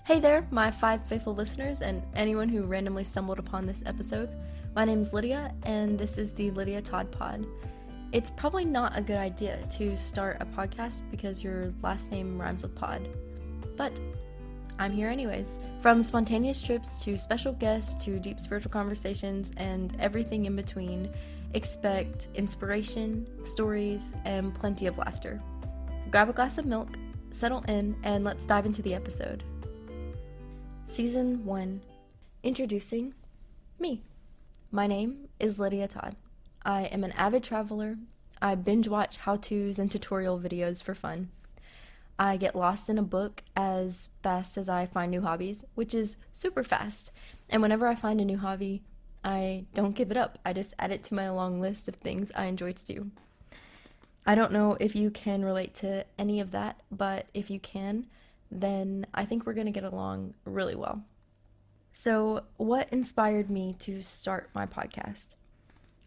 Hey there, my 5 faithful listeners and anyone who randomly stumbled upon this episode. My name is Lydia, and this is the Lydia Todd Pod. It's probably not a good idea to start a podcast because your last name rhymes with pod, but I'm here anyways. From spontaneous trips to special guests to deep spiritual conversations and everything in between, expect inspiration, stories, and plenty of laughter. Grab a glass of milk, settle in, and let's dive into the episode. Season 1. Introducing me. My name is Lydia Todd. I am an avid traveler. I binge watch how-tos and tutorial videos for fun. I get lost in a book as fast as I find new hobbies, which is super fast. And whenever I find a new hobby, I don't give it up. I just add it to my long list of things I enjoy to do. I don't know if you can relate to any of that, but if you can, then I think we're going to get along really well. So, what inspired me to start my podcast?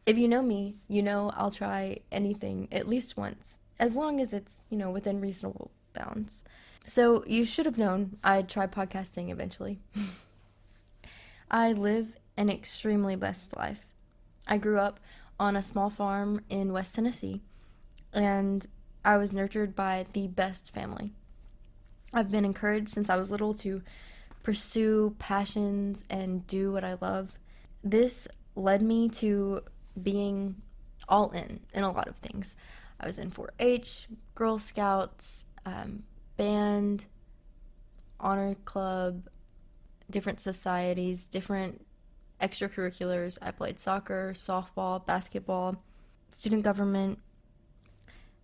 If you know me, you know I'll try anything at least once, as long as it's, within reasonable bounds. So, you should have known I'd try podcasting eventually. I live an extremely blessed life. I grew up on a small farm in West Tennessee, and I was nurtured by the best family. I've been encouraged since I was little to pursue passions and do what I love. This led me to being all in a lot of things. I was in 4-H, Girl Scouts, band, honor club, different societies, different extracurriculars. I played soccer, softball, basketball, student government.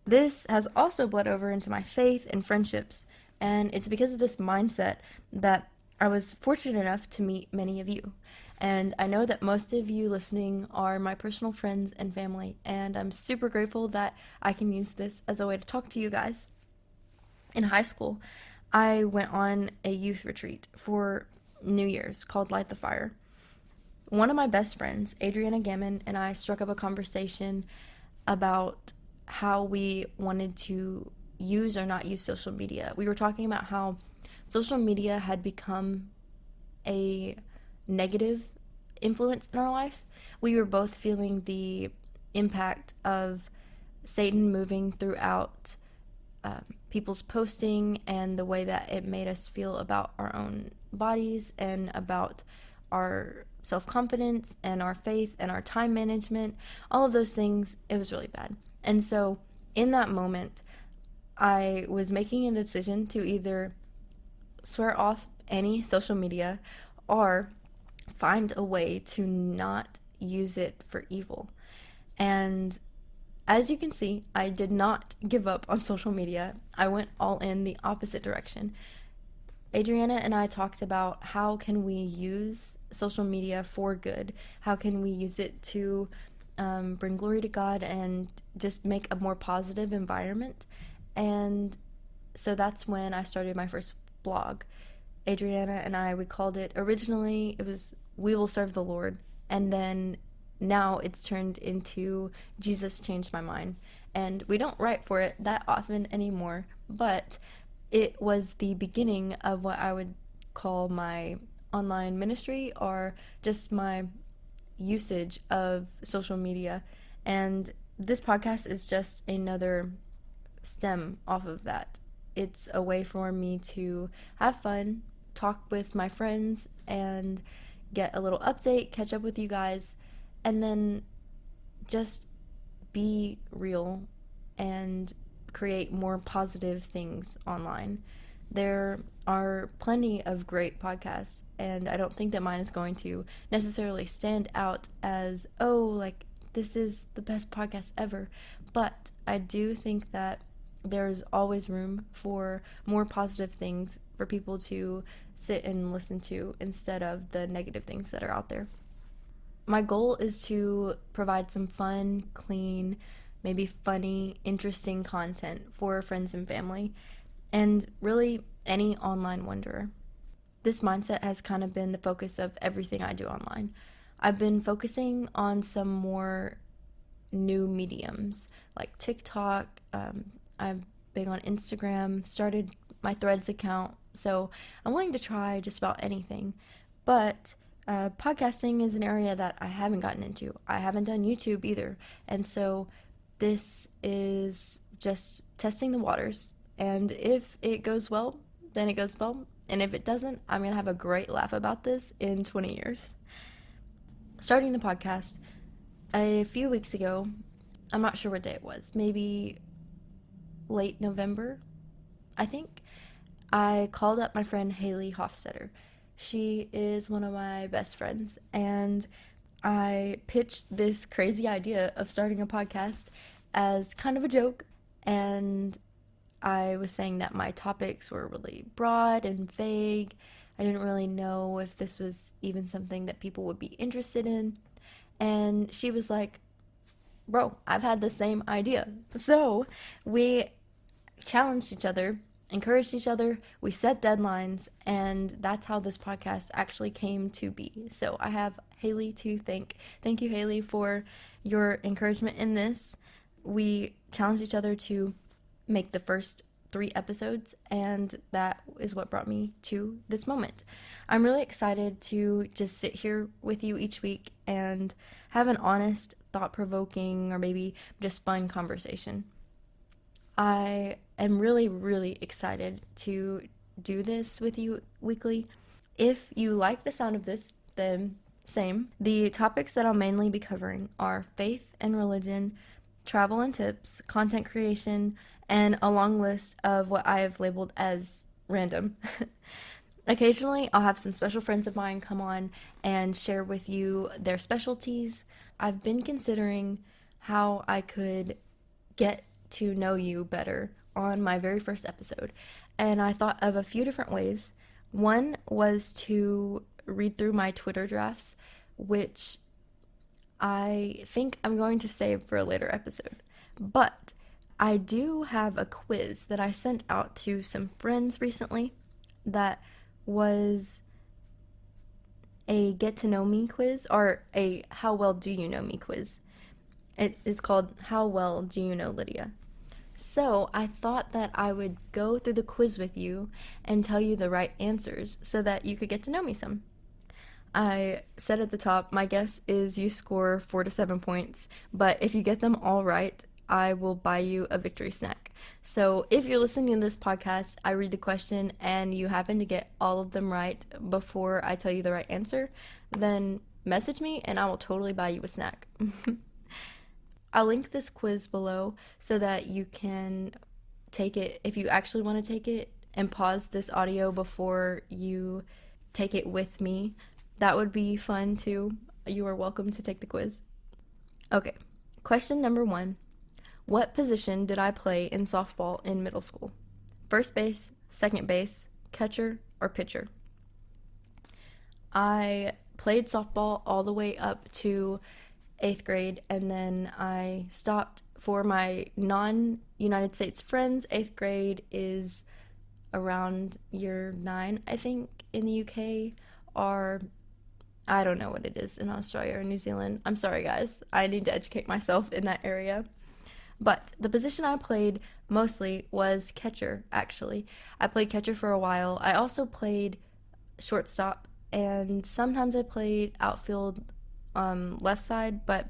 This has also bled over into my faith and friendships. And it's because of this mindset that I was fortunate enough to meet many of you. And I know that most of you listening are my personal friends and family, and I'm super grateful that I can use this as a way to talk to you guys. In high school, I went on a youth retreat for New Year's called Light the Fire. One of my best friends, Adriana Gammon, and I struck up a conversation about how we wanted to use or not use social media. We were talking about how social media had become a negative influence in our life. We were both feeling the impact of Satan moving throughout people's posting and the way that it made us feel about our own bodies and about our self-confidence and our faith and our time management. All of those things, it was really bad. And so in that moment, I was making a decision to either swear off any social media or find a way to not use it for evil. And as you can see, I did not give up on social media. I went all in the opposite direction. Adriana and I talked about how can we use social media for good? How can we use it to bring glory to God and just make a more positive environment? And so that's when I started my first blog. Adriana and I, we called it, originally it was We Will Serve the Lord. And then now it's turned into Jesus Changed My Mind. And we don't write for it that often anymore, but it was the beginning of what I would call my online ministry or just my usage of social media. And this podcast is just another stem off of that. It's a way for me to have fun, talk with my friends, and get a little update, catch up with you guys, and then just be real and create more positive things online. There are plenty of great podcasts, and I don't think that mine is going to necessarily stand out as, this is the best podcast ever. But I do think that there's always room for more positive things for people to sit and listen to instead of the negative things that are out there. My goal is to provide some fun, clean, maybe funny, interesting content for friends and family, and really any online wanderer. This mindset has kind of been the focus of everything I do online. I've been focusing on some more new mediums like TikTok. I'm big on Instagram, started my Threads account, So I'm willing to try just about anything. But podcasting is an area that I haven't gotten into. I haven't done YouTube either. And so this is just testing the waters. And if it goes well, then it goes well. And if it doesn't, I'm going to have a great laugh about this in 20 years. Starting the podcast a few weeks ago, I'm not sure what day it was, maybe late November, I think, I called up my friend Haley Hofstetter. She is one of my best friends, and I pitched this crazy idea of starting a podcast as kind of a joke, and I was saying that my topics were really broad and vague. I didn't really know if this was even something that people would be interested in. And she was like, bro, I've had the same idea. So we challenged each other, encouraged each other, we set deadlines, and that's how this podcast actually came to be. So I have Haley to thank. Thank you, Haley, for your encouragement in this. We challenged each other to make the first 3 episodes, and that is what brought me to this moment. I'm really excited to just sit here with you each week and have an honest, thought-provoking, or maybe just fun conversation. I am really, really excited to do this with you weekly. If you like the sound of this, then same. The topics that I'll mainly be covering are faith and religion, travel and tips, content creation, and a long list of what I have labeled as random. Occasionally, I'll have some special friends of mine come on and share with you their specialties. I've been considering how I could get to know you better on my very first episode, and I thought of a few different ways. One was to read through my Twitter drafts, which I think I'm going to save for a later episode. But I do have a quiz that I sent out to some friends recently that was a get to know me quiz, or a how well do you know me quiz. It is called How Well Do You Know Lydia? So I thought that I would go through the quiz with you and tell you the right answers so that you could get to know me some. I said at the top, my guess is you score 4 to 7 points, but if you get them all right, I will buy you a victory snack. So if you're listening to this podcast, I read the question and you happen to get all of them right before I tell you the right answer, then message me and I will totally buy you a snack. I'll link this quiz below so that you can take it if you actually want to take it, and pause this audio before you take it with me. That would be fun too. You are welcome to take the quiz. Okay, question number 1. What position did I play in softball in middle school? First base, second base, catcher, or pitcher? I played softball all the way up to 8th grade, and then I stopped. For my non-United States friends, 8th grade is around year 9, I think, in the UK, or I don't know what it is in Australia or New Zealand. I'm sorry, guys. I need to educate myself in that area. But the position I played mostly was catcher, actually. I played catcher for a while. I also played shortstop, and sometimes I played outfield, left side, but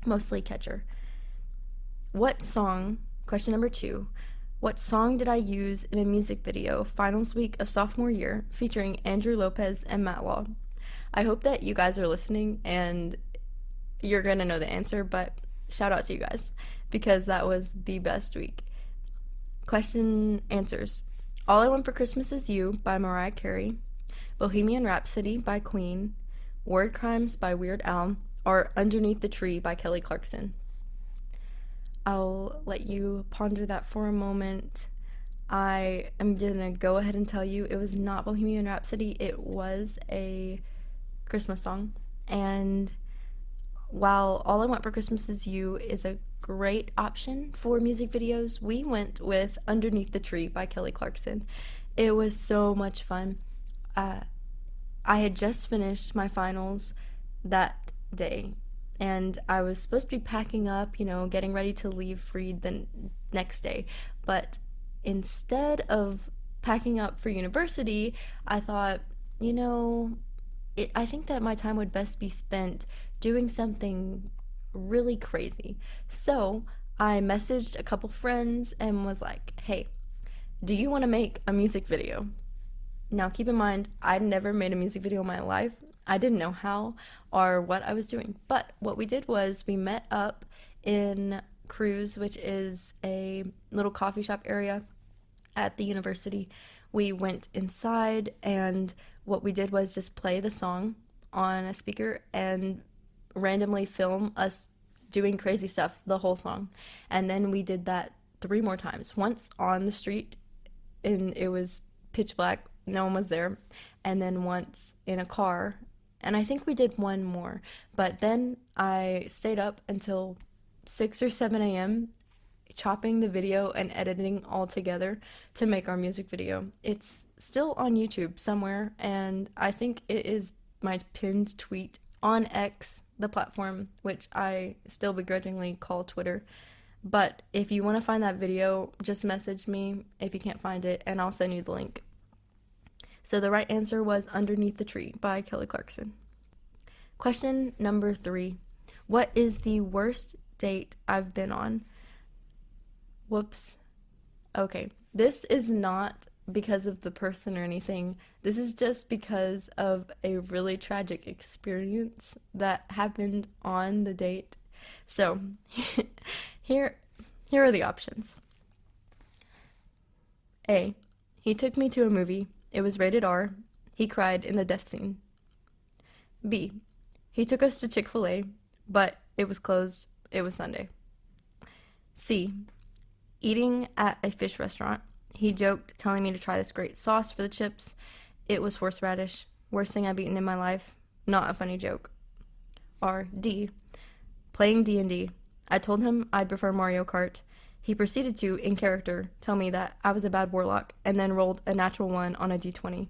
mostly catcher. Question number 2, what song did I use in a music video finals week of sophomore year featuring Andrew Lopez and Matt Law? I hope that you guys are listening and you're going to know the answer, but shout out to you guys because that was the best week. Question answers. All I Want for Christmas Is You by Mariah Carey, Bohemian Rhapsody by Queen, Word Crimes by Weird Al, or Underneath the Tree by Kelly Clarkson. I'll let you ponder that for a moment. I am going to go ahead and tell you it was not Bohemian Rhapsody. It was a Christmas song. And while All I Want for Christmas Is You is a great option for music videos, we went with Underneath the Tree by Kelly Clarkson. It was so much fun. I had just finished my finals that day, and I was supposed to be packing up, getting ready to leave Freed the next day, but instead of packing up for university, I thought, I think that my time would best be spent doing something really crazy. So I messaged a couple friends and was like, hey, do you want to make a music video? Now, keep in mind, I'd never made a music video in my life. I didn't know how or what I was doing. But what we did was we met up in Cruz, which is a little coffee shop area at the university. We went inside, and what we did was just play the song on a speaker and randomly film us doing crazy stuff the whole song. And then we did that 3 more times. Once on the street, and it was pitch black, no one was there, and then once in a car, and I think we did one more. But then I stayed up until 6 or 7 a.m. chopping the video and editing all together to make our music video. It's still on YouTube somewhere, and I think it is my pinned tweet on X, the platform, which I still begrudgingly call Twitter. But if you want to find that video, just message me if you can't find it, and I'll send you the link. So the right answer was Underneath the Tree by Kelly Clarkson. Question number 3. What is the worst date I've been on? Whoops. Okay, this is not because of the person or anything. This is just because of a really tragic experience that happened on the date. So, here are the options. A. He took me to a movie. It was rated R. He cried in the death scene. B. He took us to Chick-fil-A, but it was closed. It was Sunday. C. Eating at a fish restaurant. He joked, telling me to try this great sauce for the chips. It was horseradish. Worst thing I've eaten in my life. Not a funny joke. Or D. Playing D&D. I told him I'd prefer Mario Kart. He proceeded to, in character, tell me that I was a bad warlock, and then rolled a natural 1 on a d20.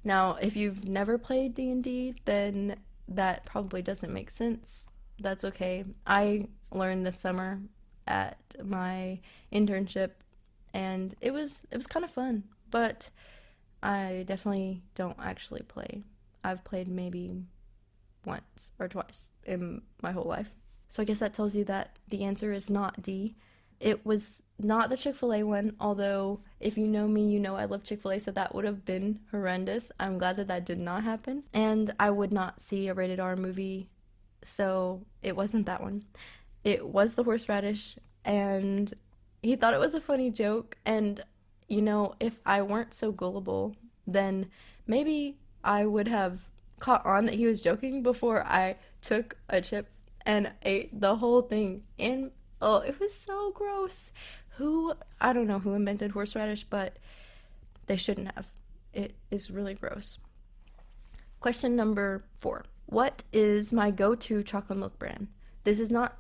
Now, if you've never played D&D, then that probably doesn't make sense. That's okay. I learned this summer at my internship, and it was kind of fun, but I definitely don't actually play. I've played maybe once or twice in my whole life. So I guess that tells you that the answer is not D. It was not the Chick-fil-A one, although if you know me, you know I love Chick-fil-A, so that would have been horrendous. I'm glad that did not happen. And I would not see a rated R movie, so it wasn't that one. It was the horseradish, and he thought it was a funny joke. And, if I weren't so gullible, then maybe I would have caught on that he was joking before I took a chip and ate the whole thing. And oh, it was so gross. I don't know who invented horseradish, but they shouldn't have. It is really gross. Question number 4. What is my go-to chocolate milk brand? This is not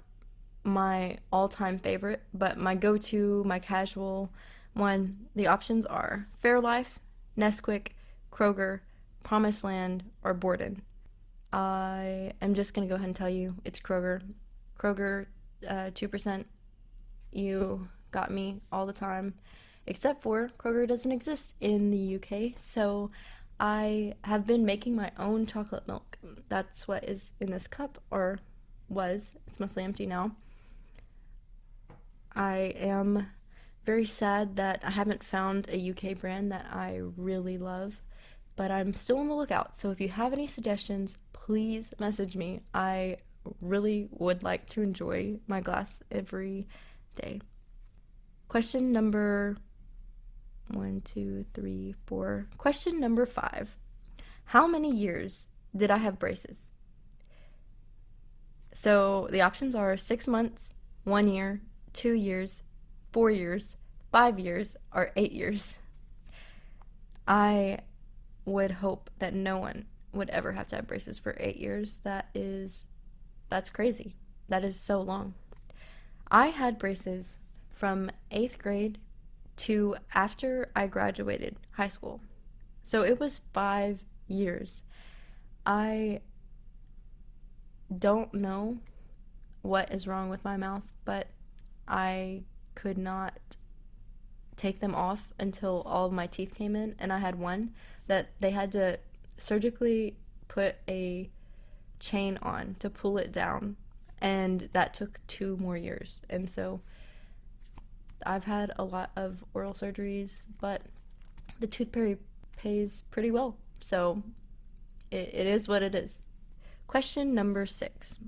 my all-time favorite, but my go-to, my casual one. The options are Fairlife, Nesquik, Kroger, Promised Land, or Borden. I am just going to go ahead and tell you it's Kroger. Kroger 2%. You got me all the time, except for Kroger doesn't exist in the UK, so I have been making my own chocolate milk. That's what is in this cup, or was. It's mostly empty now. I am very sad that I haven't found a UK brand that I really love, but I'm still on the lookout, so if you have any suggestions, please message me. I really would like to enjoy my glass every day. Question number 1, 2, 3, 4. Question number 5. How many years did I have braces? So the options are 6 months, 1 year, 2 years, 4 years, 5 years, or 8 years. I would hope that no one would ever have to have braces for 8 years. That's crazy. That is so long. I had braces from 8th grade to after I graduated high school. So it was 5 years. I don't know what is wrong with my mouth, but I could not take them off until all of my teeth came in, and I had one that they had to surgically put a chain on to pull it down, and that took 2 more years. And so I've had a lot of oral surgeries, but the tooth fairy pays pretty well, so it is what it is. Question number 6.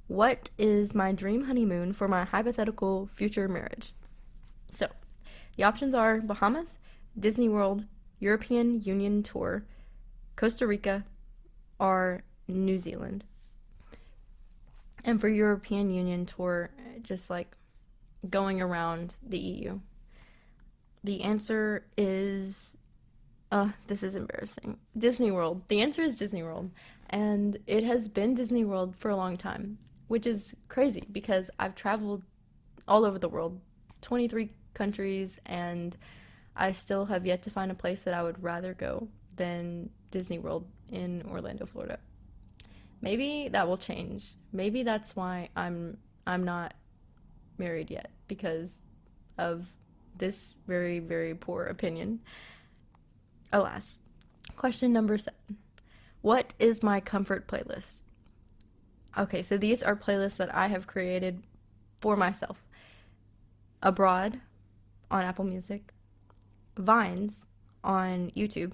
What is my dream honeymoon for my hypothetical future marriage? So the options are Bahamas, Disney World, European Union Tour, Costa Rica, or New Zealand. And for European Union Tour, just like going around the EU. The answer is, this is embarrassing, Disney World. The answer is Disney World. And it has been Disney World for a long time, which is crazy because I've traveled all over the world, 23 countries, and I still have yet to find a place that I would rather go than Disney World in Orlando, Florida. Maybe that will change. Maybe that's why I'm not married yet, because of this very, very poor opinion. Alas. Question number 7. What is my comfort playlist? Okay, so these are playlists that I have created for myself. Abroad on Apple Music, Vines on YouTube,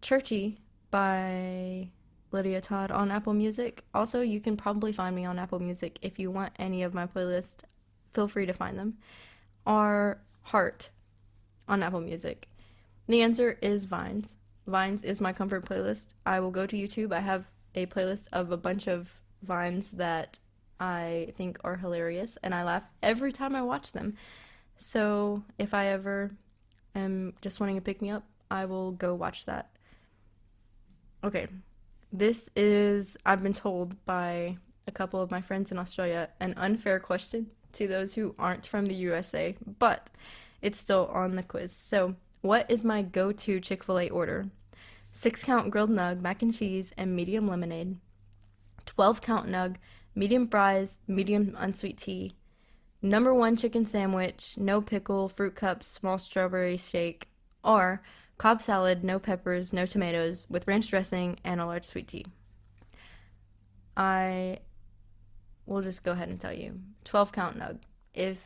Churchy by Lydia Todd on Apple Music. Also, you can probably find me on Apple Music if you want any of my playlists. Feel free to find them. Or Heart on Apple Music. The answer is Vines. Vines is my comfort playlist. I will go to YouTube. I have a playlist of a bunch of Vines that I think are hilarious, and I laugh every time I watch them. So if I ever am just wanting to pick me up, I will go watch that. Okay, this is, I've been told by a couple of my friends in Australia, an unfair question to those who aren't from the USA, but it's still on the quiz. So, what is my go-to Chick-fil-A order? 6-count grilled nug, mac and cheese, and medium lemonade. 12-count nug, medium fries, medium unsweet tea. Number 1 chicken sandwich, no pickle, fruit cups, small strawberry shake. Or Cobb salad, no peppers, no tomatoes, with ranch dressing and a large sweet tea. I will just go ahead and tell you. 12-count nug. If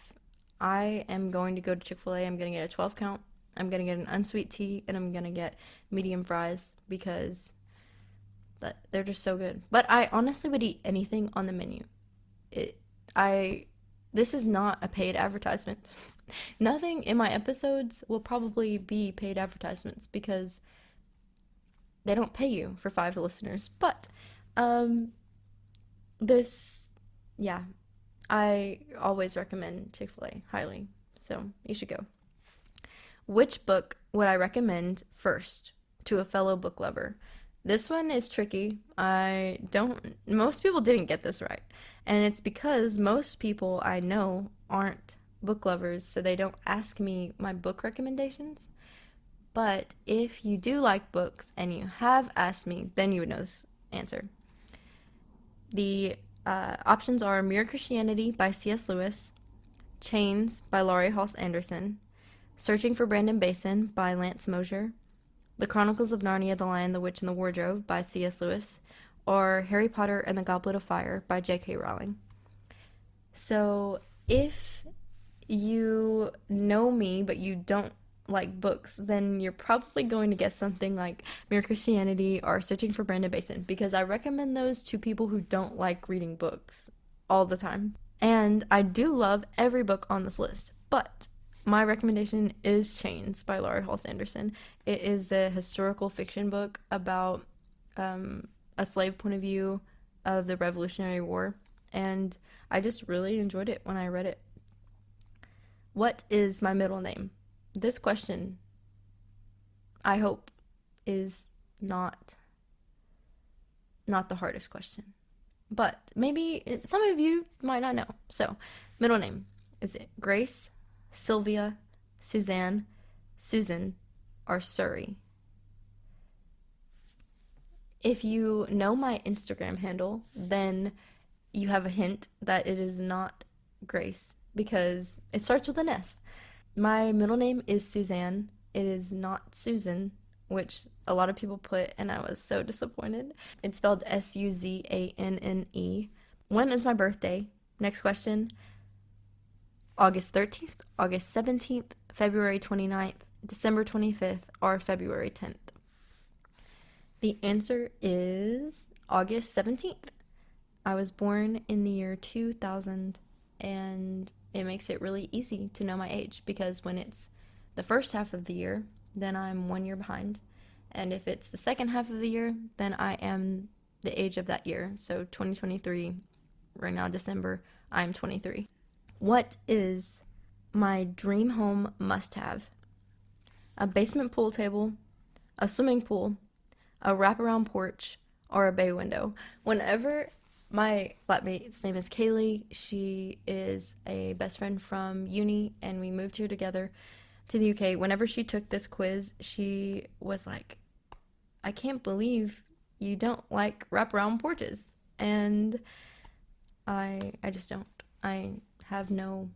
I am going to go to Chick-fil-A, I'm going to get a 12-count. I'm going to get an unsweet tea, and I'm going to get medium fries because they're just so good. But I honestly would eat anything on the menu. This is not a paid advertisement. Nothing in my episodes will probably be paid advertisements because they don't pay you for 5 listeners. But I always recommend Chick-fil-A highly, so you should go. Which book would I recommend first to a fellow book lover? This one is tricky. Most people didn't get this right. And it's because most people I know aren't book lovers, so they don't ask me my book recommendations. But if you do like books and you have asked me, then you would know this answer. The options are Mere Christianity by C.S. Lewis, Chains by Laurie Halse Anderson, Searching for Brandon Basin by Lance Mosier, The Chronicles of Narnia, The Lion, the Witch, and the Wardrobe by C.S. Lewis, or Harry Potter and the Goblet of Fire by J.K. Rowling. So if you know me but you don't like books, then you're probably going to get something like Mere Christianity or Searching for Brandon Basin, because I recommend those to people who don't like reading books all the time. And I do love every book on this list, but my recommendation is Chains by Laurie Halse Anderson. It is a historical fiction book about a slave point of view of the Revolutionary War, and I just really enjoyed it when I read it. What is my middle name? This question, I hope, is not the hardest question. But maybe some of you might not know. So, middle name. Is it Grace, Sylvia, Suzanne, Susan, or Surrey? If you know my Instagram handle, then you have a hint that it is not Grace, because it starts with an S. My middle name is Suzanne. It is not Susan, which a lot of people put, and I was so disappointed. It's spelled Suzanne. When is my birthday? Next question. August 13th, August 17th, February 29th, December 25th, or February 10th? The answer is August 17th. I was born in the year 2000, and it makes it really easy to know my age because when it's the first half of the year, then I'm 1 year behind. And if it's the second half of the year, then I am the age of that year. So 2023, right now, December, I'm 23. What is my dream home must have? A basement pool table, a swimming pool, a wraparound porch, or a bay window. Whenever my flatmate's name is Kaylee, she is a best friend from uni, and we moved here together to the UK. Whenever she took this quiz, she was like, I can't believe you don't like wraparound porches. And I just don't. I have no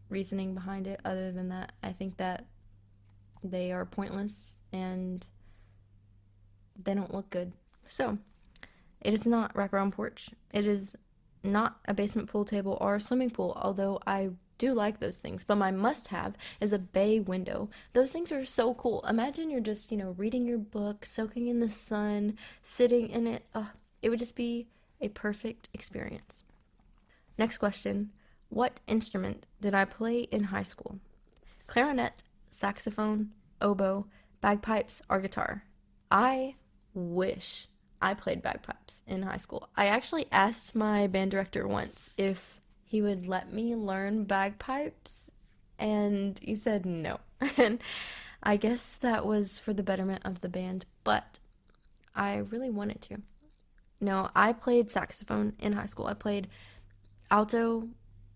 reasoning behind it other than that I think that they are pointless and they don't look good. So, it is not wraparound porch. It is not a basement pool table or a swimming pool, although I do like those things. But my must-have is a bay window. Those things are so cool. Imagine you're just, reading your book, soaking in the sun, sitting in it. It would just be a perfect experience. Next question. What instrument did I play in high school? Clarinet, saxophone, oboe, bagpipes, or guitar? I wish I played bagpipes in high school. I actually asked my band director once if he would let me learn bagpipes, and he said no. And I guess that was for the betterment of the band, but I really wanted to. No, I played saxophone in high school. I played alto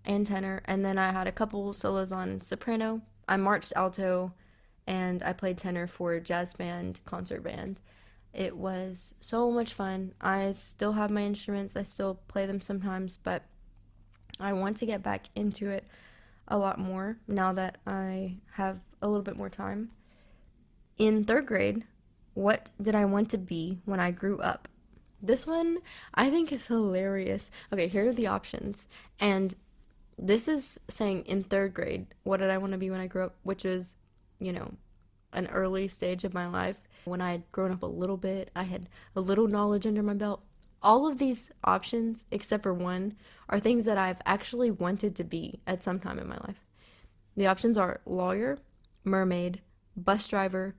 and tenor, and then I had a couple solos on soprano. I marched alto, and I played tenor for jazz band, concert band. It was so much fun. I still have my instruments. I still play them sometimes, but I want to get back into it a lot more now that I have a little bit more time. In third grade, what did I want to be when I grew up? This one I think is hilarious. Okay, here are the options. And this is saying in third grade, what did I want to be when I grew up, which is, an early stage of my life. When I had grown up a little bit, I had a little knowledge under my belt. All of these options, except for one, are things that I've actually wanted to be at some time in my life. The options are lawyer, mermaid, bus driver,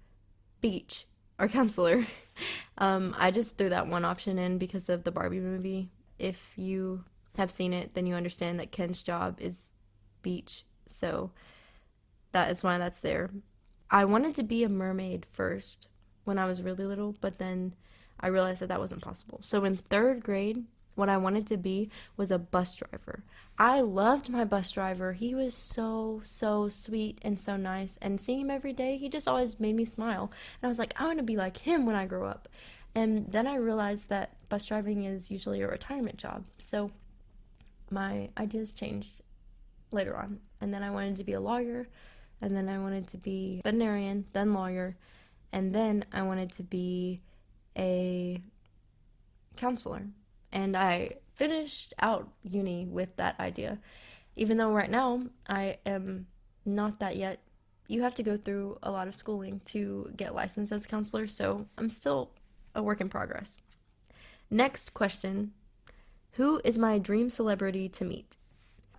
beach, or counselor. I just threw that one option in because of the Barbie movie. If you have seen it, then you understand that Ken's job is beach. So that is why that's there. I wanted to be a mermaid first when I was really little, but then I realized that wasn't possible. So in third grade, what I wanted to be was a bus driver. I loved my bus driver. He was so, so sweet and so nice. And seeing him every day, he just always made me smile. And I was like, I want to be like him when I grow up. And then I realized that bus driving is usually a retirement job. So my ideas changed later on. And then I wanted to be a lawyer. And then I wanted to be a veterinarian, then lawyer, and then I wanted to be a counselor. And I finished out uni with that idea. Even though right now I am not that yet, you have to go through a lot of schooling to get licensed as a counselor, so I'm still a work in progress. Next question. Who is my dream celebrity to meet?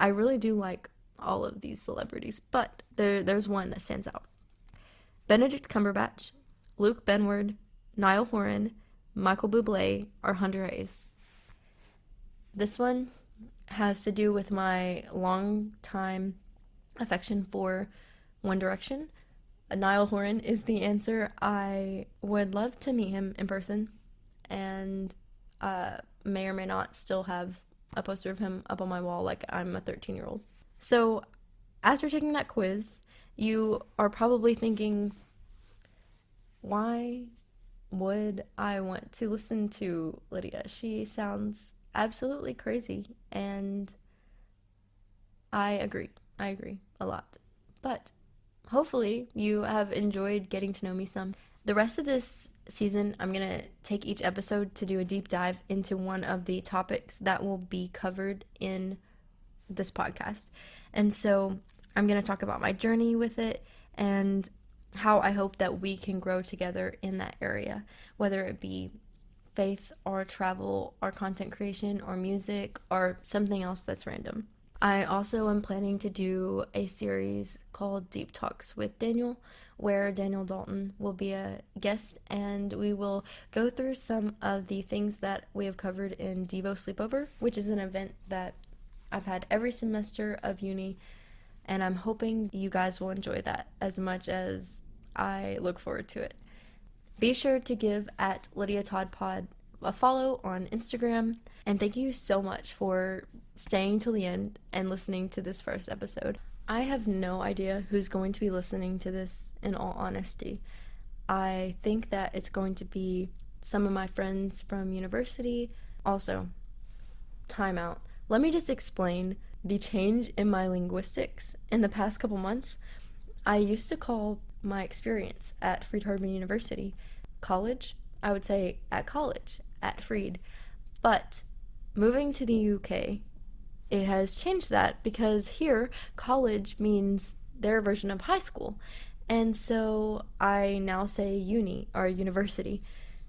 I really do like all of these celebrities, but there's one that stands out. Benedict Cumberbatch, Luke Benward, Niall Horan, Michael Bublé, or Hunter Hayes. This one has to do with my long time affection for One Direction. Niall Horan is the answer. I would love to meet him in person, and may or may not still have a poster of him up on my wall like I'm a 13-year-old. So, after taking that quiz, you are probably thinking, why would I want to listen to Lydia? She sounds absolutely crazy, and I agree a lot. But hopefully you have enjoyed getting to know me some. The rest of this season, I'm going to take each episode to do a deep dive into one of the topics that will be covered in this podcast. And so I'm going to talk about my journey with it and how I hope that we can grow together in that area, whether it be faith or travel or content creation or music or something else that's random. I also am planning to do a series called Deep Talks with Daniel, where Daniel Dalton will be a guest, and we will go through some of the things that we have covered in Devo Sleepover, which is an event that I've had every semester of uni, and I'm hoping you guys will enjoy that as much as I look forward to it. Be sure to give at Lydia Todd Pod a follow on Instagram, and thank you so much for staying till the end and listening to this first episode. I have no idea who's going to be listening to this, in all honesty. I think that it's going to be some of my friends from university. Also, time out. Let me just explain the change in my linguistics in the past couple months. I used to call my experience at Freed-Hardeman University college. I would say at college, at Freed. But moving to the UK, it has changed that because here, college means their version of high school. And so I now say uni or university.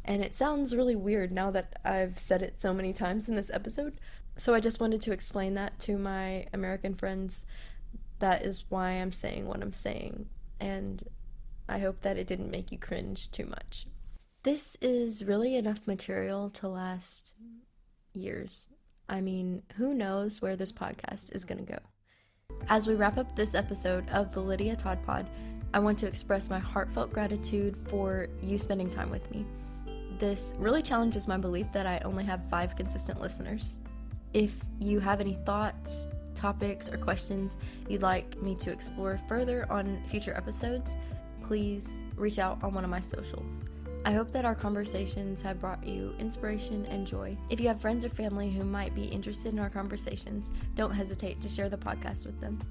And it sounds really weird now that I've said it so many times in this episode. So I just wanted to explain that to my American friends. That is why I'm saying what I'm saying. And I hope that it didn't make you cringe too much. This is really enough material to last years. I mean, who knows where this podcast is going to go. As we wrap up this episode of the Lydia Todd Pod, I want to express my heartfelt gratitude for you spending time with me. This really challenges my belief that I only have 5 consistent listeners. If you have any thoughts, topics, or questions you'd like me to explore further on future episodes, please reach out on one of my socials. I hope that our conversations have brought you inspiration and joy. If you have friends or family who might be interested in our conversations, don't hesitate to share the podcast with them.